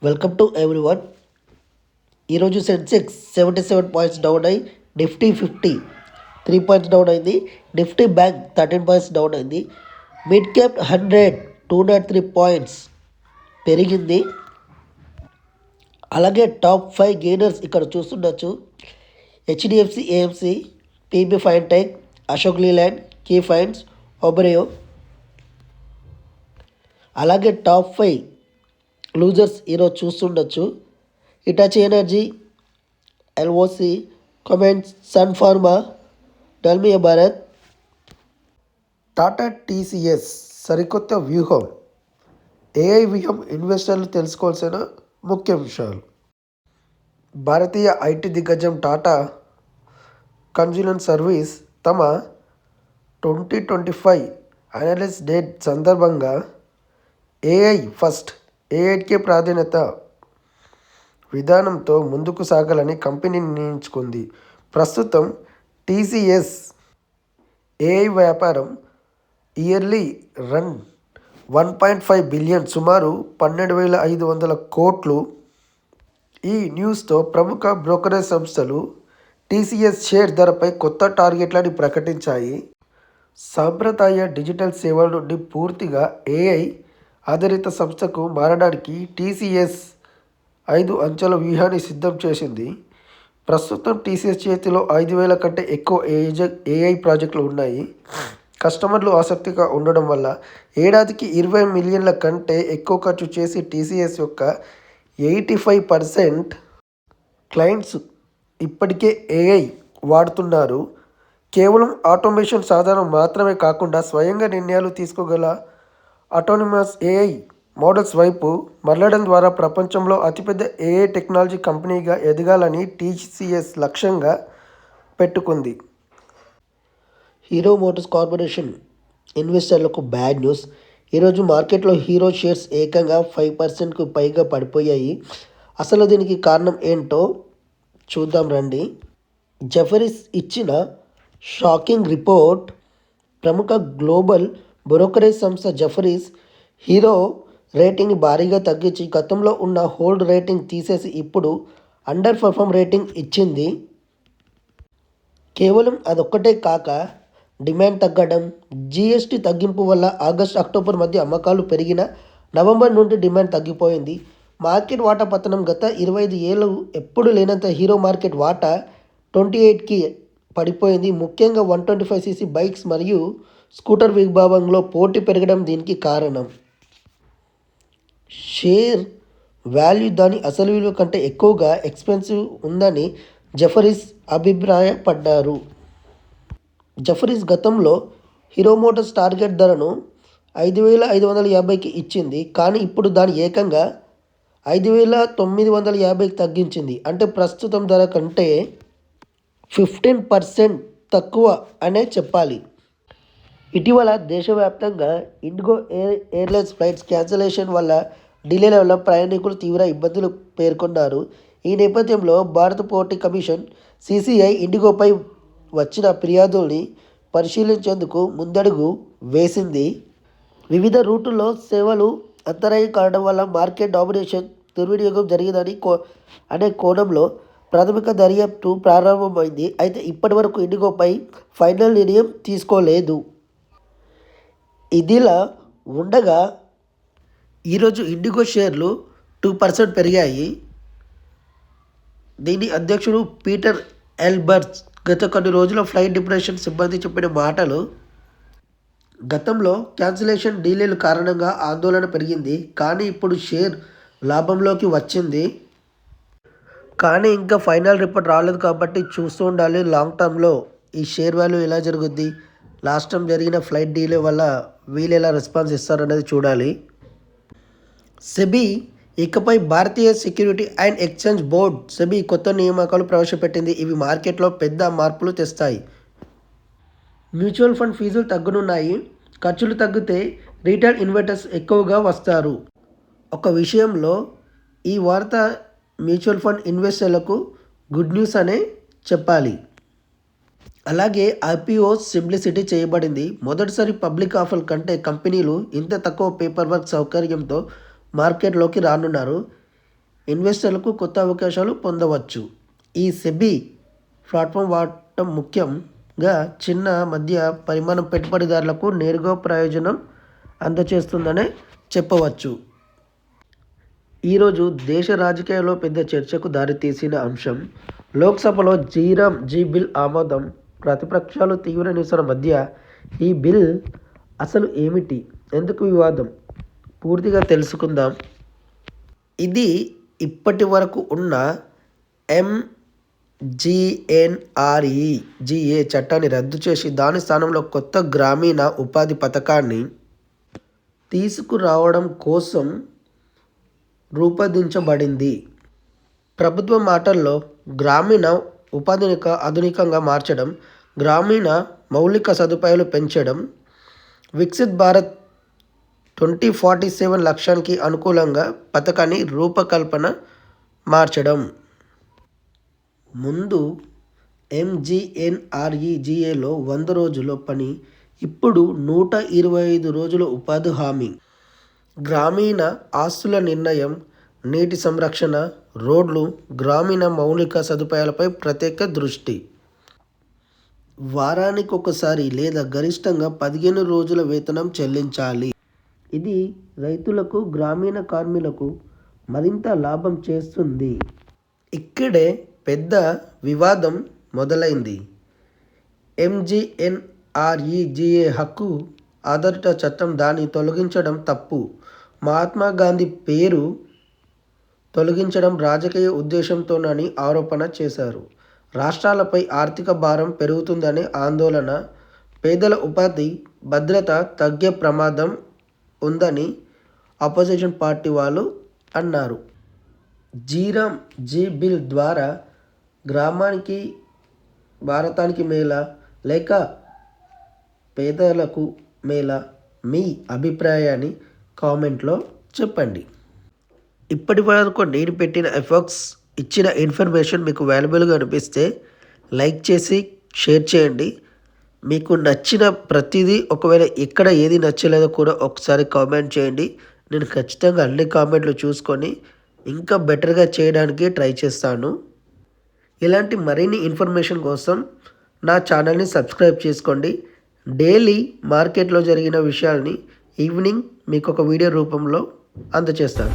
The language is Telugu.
Welcome to everyone. ఈరోజు సెన్సెక్స్ 77 పాయింట్స్ డౌన్ అయ్యి నిఫ్టీ 3 పాయింట్స్ డౌన్ అయింది. నిఫ్టీ బ్యాంక్ 13 పాయింట్స్ డౌన్ అయింది. మిడ్ క్యాప్ 203 పాయింట్స్ పెరిగింది. అలాగే టాప్ 5 గెయినర్స్ ఇక్కడ చూస్తుండొచ్చు. HDFC AMC, PB Fintech, Ashok Leyland, కీ ఫైన్స్, ఒబరియో. అలాగే టాప్ 5 లూజర్స్ ఈరోజు చూస్తుండొచ్చు. హిటాచి ఎనర్జీ, ఎల్ఓసి, కమెంట్స్, సన్ ఫార్మా, డల్మియా భారత్. టాటా టీసీఎస్ సరికొత్త వ్యూహం. ఏఐ వ్యూహం ఇన్వెస్టర్లు తెలుసుకోవాల్సిన ముఖ్య విషయాలు. భారతీయ ఐటీ దిగ్గజం టాటా కన్సల్టెన్సీ సర్వీస్ తమ 2025 అనలిస్ట్ డే సందర్భంగా ఏఐ ఫస్ట్, ఏఐకే ప్రాధాన్యత విధానంతో ముందుకు సాగాలని కంపెనీ నిర్ణయించుకుంది. ప్రస్తుతం టీసీఎస్ ఏఐ వ్యాపారం ఇయర్లీ రన్ 1.5 బిలియన్, సుమారు 12,500 కోట్లు. ఈ న్యూస్తో ప్రముఖ బ్రోకరేజ్ సంస్థలు టీసీఎస్ షేర్ ధరపై కొత్త టార్గెట్లను ప్రకటించాయి. సాంప్రదాయ డిజిటల్ సేవల నుండి పూర్తిగా ఏఐ ఆధారిత సంస్థకు మారడానికి టీసీఎస్ 5 అంచెల వ్యూహాన్ని సిద్ధం చేసింది. ప్రస్తుతం టీసీఎస్ చేతిలో 5,000 కంటే ఎక్కువ ఏఐ ప్రాజెక్టులు ఉన్నాయి. కస్టమర్లు ఆసక్తిగా ఉండడం వల్ల ఏడాదికి 20 మిలియన్ల కంటే ఎక్కువ ఖర్చు చేసి టీసీఎస్ యొక్క 85% క్లయింట్స్ ఇప్పటికే ఏఐ వాడుతున్నారు. కేవలం ఆటోమేషన్ సాధనం మాత్రమే కాకుండా స్వయంగా నిర్ణయాలు తీసుకోగల ఆటోనమస్ ఏఐ మోడల్స్ వైపు మరలడం ద్వారా ప్రపంచంలో అతిపెద్ద ఏఐ టెక్నాలజీ కంపెనీగా ఎదగాలని టీసీఎస్ లక్ష్యంగా పెట్టుకుంది. హీరో మోటార్స్ కార్పొరేషన్ ఇన్వెస్టర్లకు బ్యాడ్ న్యూస్. ఈరోజు మార్కెట్లో హీరో షేర్స్ ఏకంగా 5%కు పైగా పడిపోయాయి. అసలు దీనికి కారణం ఏంటో చూద్దాం రండి. జెఫరీస్ ఇచ్చిన షాకింగ్ రిపోర్ట్. ప్రముఖ గ్లోబల్ బ్రోకరేజ్ సంస్థ జెఫరీస్ హీరో రేటింగ్ని భారీగా తగ్గించి గతంలో ఉన్న హోల్డ్ రేటింగ్ తీసేసి ఇప్పుడు అండర్ పర్ఫార్మ్ రేటింగ్ ఇచ్చింది. కేవలం అదొక్కటే కాక డిమాండ్ తగ్గడం, జీఎస్టీ తగ్గింపు వల్ల ఆగస్టు అక్టోబర్ మధ్య అమ్మకాలు పెరిగిన నవంబర్ నుండి డిమాండ్ తగ్గిపోయింది. మార్కెట్ వాటా పతనం. గత 25 ఏళ్ళు ఎప్పుడు లేనంత హీరో మార్కెట్ వాటా 28కి పడిపోయింది. ముఖ్యంగా 125cc బైక్స్ మరియు స్కూటర్ విభాగంలో పోటీ పెరగడం దీనికి కారణం. షేర్ వాల్యూ దాని అసలు విలువ కంటే ఎక్కువగా ఎక్స్పెన్సివ్ ఉందని జెఫరీస్ అభిప్రాయపడ్డారు. జెఫరీస్ గతంలో హీరో మోటార్స్ టార్గెట్ ధరను 5,550కి ఇచ్చింది. కానీ ఇప్పుడు దాని ఏకంగా 5,950కి తగ్గించింది. అంటే ప్రస్తుతం ధర కంటే 15% తక్కువ అనే చెప్పాలి. ఇటీవల దేశవ్యాప్తంగా ఇండిగో ఎయిర్లైన్స్ ఫ్లైట్స్ క్యాన్సిలేషన్ వల్ల డిలేల వల్ల ప్రయాణికులు తీవ్ర ఇబ్బందులు పేర్కొన్నారు. ఈ నేపథ్యంలో భారత పోటీ కమిషన్ సీసీఐ ఇండిగోపై వచ్చిన ఫిర్యాదుల్ని పరిశీలించేందుకు ముందడుగు వేసింది. వివిధ రూటుల్లో సేవలు అంతరాయం కావడం వల్ల మార్కెట్ డామినేషన్ దుర్వినియోగం జరిగిందని అనే కోణంలో ప్రాథమిక దర్యాప్తు ప్రారంభమైంది. అయితే ఇప్పటి వరకు ఇండిగోపై ఫైనల్ నిర్ణయం తీసుకోలేదు. ఇదిలా ఉండగా ఈరోజు ఇండిగో షేర్లు 2% పెరిగాయి. దీని అధ్యక్షుడు పీటర్ ఎల్బర్ట్స్ గత కొన్ని రోజుల ఫ్లైట్ డిప్రెషన్ సిబ్బంది చెప్పిన మాటలు. గతంలో క్యాన్సిలేషన్ డీలేల కారణంగా ఆందోళన పెరిగింది. కానీ ఇప్పుడు షేర్ లాభంలోకి వచ్చింది. కానీ ఇంకా ఫైనల్ రిపోర్ట్ రాలేదు కాబట్టి చూస్తూ ఉండాలి. లాంగ్ టర్మ్లో ఈ షేర్ వాల్యూ ఎలా జరుగుద్ది, లాస్ట్ టైం జరిగిన ఫ్లైట్ డీలే వల్ల వీళ్ళు ఎలా రెస్పాన్స్ ఇస్తారనేది చూడాలి. సెబీ ఇకపై భారతీయ security and exchange board SEBI కొత్త నియామకాలు ప్రవేశపెట్టింది. ఇవి మార్కెట్లో పెద్ద మార్పులు తెస్తాయి. మ్యూచువల్ ఫండ్ ఫీజులు తగ్గనున్నాయి. ఖర్చులు తగ్గితే రీటైల్ ఇన్వెస్టర్స్ ఎక్కువగా వస్తారు. ఒక విషయంలో ఈ వార్త మ్యూచువల్ ఫండ్ ఇన్వెస్టర్లకు గుడ్ న్యూస్ అనే చెప్పాలి. అలాగే ఐపీఓ సింప్లిసిటీ చేయబడింది. మొదటిసారి పబ్లిక్ ఆఫర్ కంటే కంపెనీలు ఇంత తక్కువ పేపర్ వర్క్ సౌకర్యంతో మార్కెట్లోకి రానున్నారు. ఇన్వెస్టర్లకు కొత్త అవకాశాలు పొందవచ్చు. ఈ సెబీ ప్లాట్ఫామ్ వాడటం ముఖ్యంగా చిన్న మధ్య పరిమాణం పెట్టుబడిదారులకు నేరుగా ప్రయోజనం అందజేస్తుందనే చెప్పవచ్చు. ఈరోజు దేశ రాజకీయాల్లో పెద్ద చర్చకు దారితీసిన అంశం లోక్సభలో జీ బిల్ ఆమోదం. ప్రతిపక్షాలు తీవ్ర నిరసన మధ్య ఈ బిల్ అసలు ఏమిటి, ఎందుకు వివాదం, పూర్తిగా తెలుసుకుందాం. ఇది ఇప్పటి వరకు ఉన్న ఎంజీఎన్ఆర్ఈజీఏ చట్టాన్ని రద్దు చేసి దాని స్థానంలో కొత్త గ్రామీణ ఉపాధి పథకాన్ని తీసుకురావడం కోసం రూపొందించబడింది. ప్రభుత్వ మాటల్లో గ్రామీణ ఉపాధిని ఆధునికంగా మార్చడం, గ్రామీణ మౌలిక సదుపాయాలు పెంచడం, వికసిత్ భారత్ 2047 లక్ష్యానికి అనుకూలంగా పథకాన్ని రూపకల్పన మార్చడం. ముందు ఎంజీఎన్ఆర్ఈజీఏలో 100 రోజుల పని, ఇప్పుడు 125 రోజుల ఉపాధి హామీ. గ్రామీణ ఆస్తుల నిర్ణయం, నీటి సంరక్షణ, రోడ్లు, గ్రామీణ మౌలిక సదుపాయాలపై ప్రత్యేక దృష్టి. వారానికి ఒకసారి లేదా గరిష్టంగా 15 రోజుల వేతనం చెల్లించాలి. ఇది రైతులకు, గ్రామీణ కార్మికులకు మరింత లాభం చేస్తుంది. ఇక్కడే పెద్ద వివాదం మొదలైంది. ఎంజీఎన్ఆర్ఈజీఏ హక్కు ఆధారిత చట్టం, దాన్ని తొలగించడం తప్పు. మహాత్మా గాంధీ పేరు తొలగించడం రాజకీయ ఉద్దేశంతోనని ఆరోపణ చేశారు. రాష్ట్రాలపై ఆర్థిక భారం పెరుగుతుందనే ఆందోళన, పేదల ఉపాధి భద్రత తగ్గే ప్రమాదం ఉందని అపోజిషన్ పార్టీ వాళ్ళు అన్నారు. జీ బిల్ ద్వారా గ్రామానికి భారతానికి మేలా లేక పేదలకు మేలా? మీ అభిప్రాయాన్ని కామెంట్లో చెప్పండి. ఇప్పటి వరకు నేను పెట్టిన ఎఫర్ట్స్, ఇచ్చిన ఇన్ఫర్మేషన్ మీకు వాల్యుబుల్గా అనిపిస్తే లైక్ చేసి షేర్ చేయండి. మీకు నచ్చిన ప్రతిదీ, ఒకవేళ ఎక్కడ ఏది నచ్చలేదో కూడా ఒకసారి కామెంట్ చేయండి. నేను ఖచ్చితంగా అన్ని కామెంట్లు చూసుకొని ఇంకా బెటర్గా చేయడానికి ట్రై చేస్తాను. ఇలాంటి మరిన్ని ఇన్ఫర్మేషన్ కోసం నా ఛానల్ని సబ్స్క్రైబ్ చేసుకోండి. డైలీ మార్కెట్లో జరిగిన విషయాల్ని ఈవినింగ్ మీకు ఒక వీడియో రూపంలో అందజేస్తాను.